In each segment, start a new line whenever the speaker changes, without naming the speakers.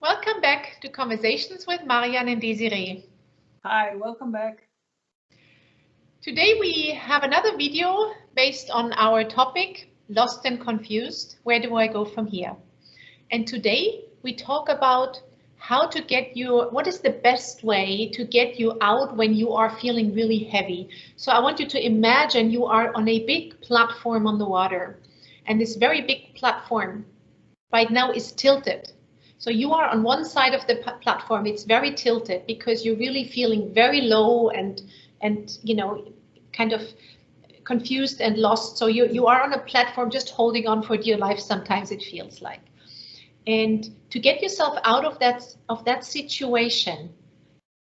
Welcome back to Conversations with Marianne and Desiree.
Hi, welcome back.
Today we have another video based on our topic, Lost and Confused. Where do I go from here? And today we talk about how to get you, what is the best way to get you out when you are feeling really heavy. So I want you to imagine you are on a big platform on the water, and this very big platform right now is tilted. So you are on one side of the platform, it's very tilted because you're really feeling very low and you know, kind of confused and lost. So you are on a platform just holding on for dear life, sometimes it feels like. And to get yourself out of that situation,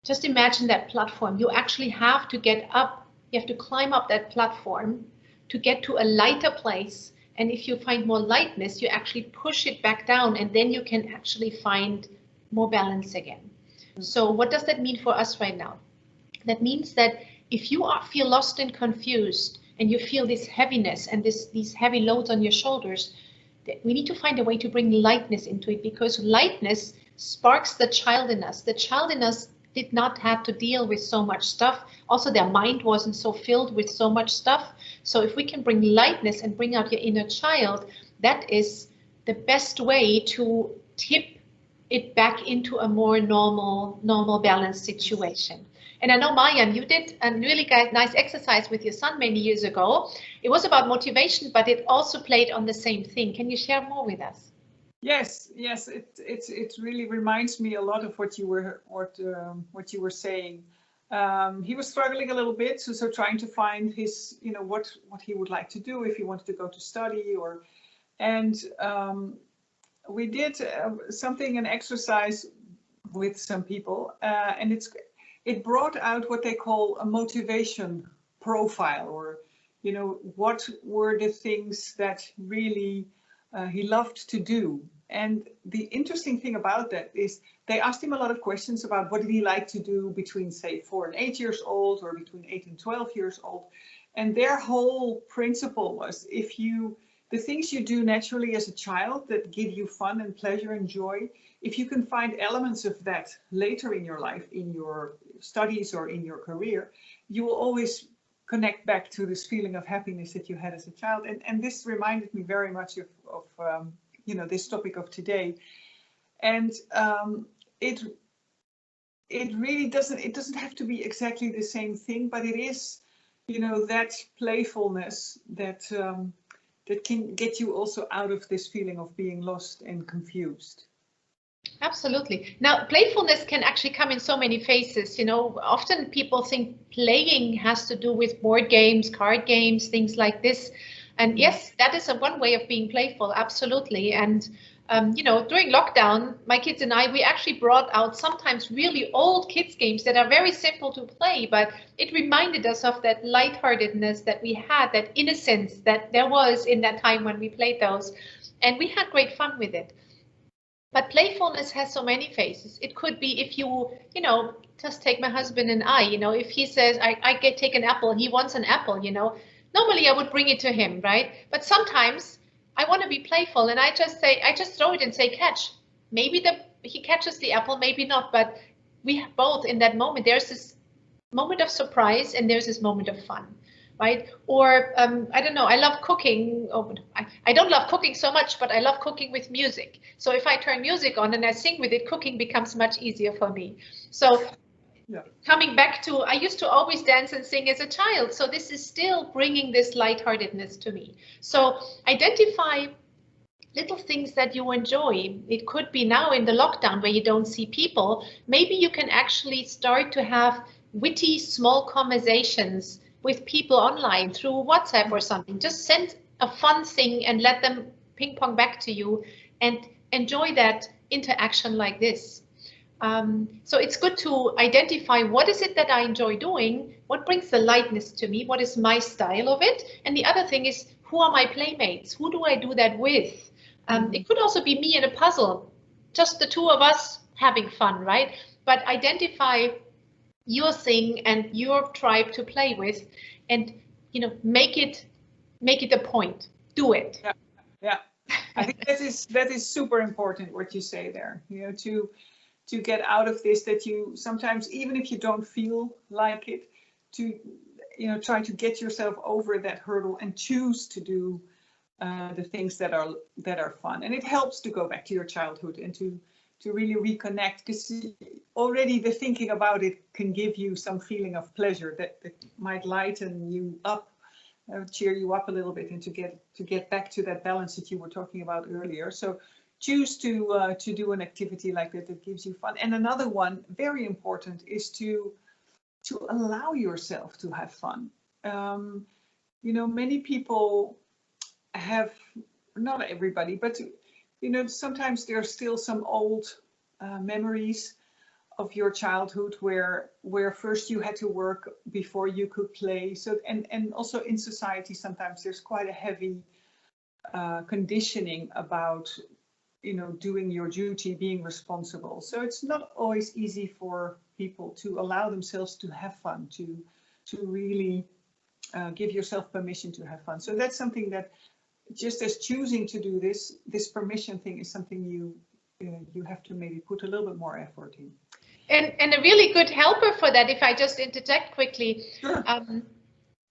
just imagine that platform. You actually have to get up, you have to climb up that platform to get to a lighter place. And if you find more lightness, you actually push it back down, and then you can actually find more balance again. So what does that mean for us right now? That means that if you feel lost and confused and you feel this heaviness and these heavy loads on your shoulders, we need to find a way to bring lightness into it, because lightness sparks the child in us. The child in us did not have to deal with so much stuff. Also, their mind wasn't so filled with so much stuff. So if we can bring lightness and bring out your inner child, that is the best way to tip it back into a more normal balanced situation. And I know, Marianne, you did a really nice exercise with your son many years ago. It was about motivation, but it also played on the same thing. Can you share more with us?
Yes, it really reminds me a lot of what you were saying. He was struggling a little bit, so trying to find his, what he would like to do if he wanted to go to study, and we did an exercise with some people, and it brought out what they call a motivation profile, or what were the things that really he loved to do. And the interesting thing about that is they asked him a lot of questions about what did he like to do between, say, 4 and 8 years old, or between 8 and 12 years old. And their whole principle was, the things you do naturally as a child that give you fun and pleasure and joy, if you can find elements of that later in your life, in your studies or in your career, you will always connect back to this feeling of happiness that you had as a child. And this reminded me very much of this topic of today. And it really doesn't have to be exactly the same thing, but it is, that playfulness that can get you also out of this feeling of being lost and confused.
Absolutely. Now, playfulness can actually come in so many phases. Often people think playing has to do with board games, card games, things like this. And yes, that is one way of being playful. Absolutely. And, during lockdown, my kids and I, we actually brought out sometimes really old kids games that are very simple to play, but it reminded us of that lightheartedness that we had, that innocence that there was in that time when we played those. And we had great fun with it. But playfulness has so many faces. It could be if you just take my husband and I, if he says, I take an apple, he wants an apple, normally I would bring it to him, right? But sometimes I want to be playful and I just throw it and say, catch. Maybe he catches the apple, maybe not, but we have both in that moment. There's this moment of surprise and there's this moment of fun. Right? Or I don't know, I love cooking. Oh, I don't love cooking so much, but I love cooking with music. So if I turn music on and I sing with it, cooking becomes much easier for me. So coming back to, I used to always dance and sing as a child. So this is still bringing this lightheartedness to me. So identify little things that you enjoy. It could be now in the lockdown where you don't see people. Maybe you can actually start to have witty, small conversations with people online through WhatsApp or something. Just send a fun thing and let them ping pong back to you and enjoy that interaction like this. So it's good to identify what is it that I enjoy doing, what brings the lightness to me, what is my style of it, and the other thing is, who are my playmates? Who do I do that with? It could also be me in a puzzle, just the two of us having fun, right? But identify your thing and your tribe to play with, and make it a point. Do it.
Yeah. I think that is super important what you say there, you know, to get out of this, that you sometimes, even if you don't feel like it, to, you know, try to get yourself over that hurdle and choose to do the things that are fun. And it helps to go back to your childhood and to really reconnect, because already the thinking about it can give you some feeling of pleasure that might lighten you up, cheer you up a little bit, and to get back to that balance that you were talking about earlier. So choose to do an activity like that gives you fun. And another one, very important, is to allow yourself to have fun. You know, many people have, not everybody, but you know, sometimes there are still some old memories of your childhood where first you had to work before you could play. So and also in society sometimes there's quite a heavy conditioning about, you know, doing your duty, being responsible. So it's not always easy for people to allow themselves to have fun, to really give yourself permission to have fun. So that's something that, just as choosing to do this permission thing is something you have to maybe put a little bit more effort in.
And a really good helper for that, if I just interject quickly,
Sure.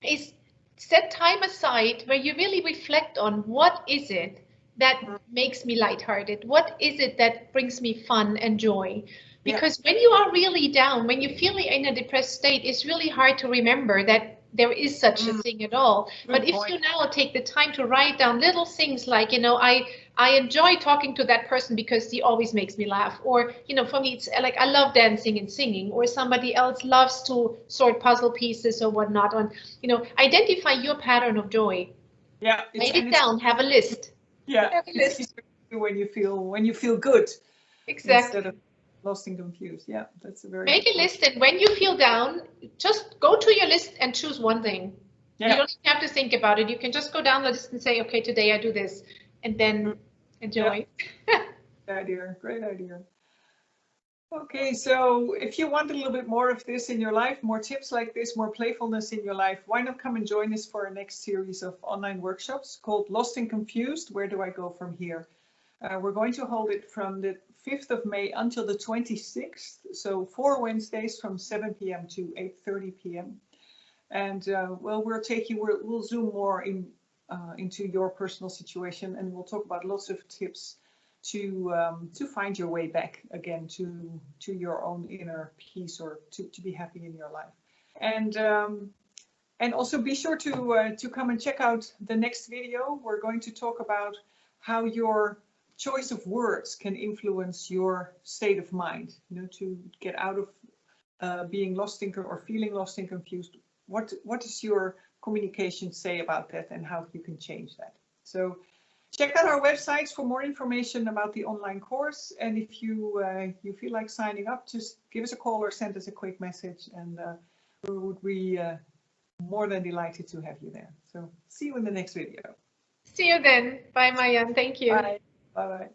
Is set time aside where you really reflect on what is it that makes me lighthearted? What is it that brings me fun and joy? Because when you are really down, when you feel in a depressed state, it's really hard to remember that there is such a thing at all. But if you now take the time to write down little things like, you know, I enjoy talking to that person because he always makes me laugh. Or, you know, for me, it's like I love dancing and singing, or somebody else loves to sort puzzle pieces or whatnot. On, you know, identify your pattern of joy.
Yeah.
Write it down, have a list.
Yeah.
Have a list.
It's when you feel good.
Exactly.
Instead of lost and confused. Yeah, that's a very
Make a list, and when you feel down, just go to your list and choose one thing. Yeah. You don't have to think about it. You can just go down the list and say, okay, today I do this, and then enjoy.
Yeah. Great idea. Okay, so if you want a little bit more of this in your life, more tips like this, more playfulness in your life, why not come and join us for our next series of online workshops called Lost and Confused, Where Do I Go From Here? We're going to hold it from the 5th of May until the 26th, so 4 Wednesdays from 7 p.m. to 8:30 p.m. And well, we'll zoom more into your personal situation, and we'll talk about lots of tips to find your way back again to your own inner peace, or to be happy in your life. And also be sure to come and check out the next video. We're going to talk about how your choice of words can influence your state of mind, you know, to get out of being lost in or feeling lost and confused. What does your communication say about that, and how you can change that? So check out our websites for more information about the online course. And if you feel like signing up, just give us a call or send us a quick message, and we would be more than delighted to have you there. So see you in the next video.
See you then. Bye, Mayan. Thank you.
Bye. Bye-bye.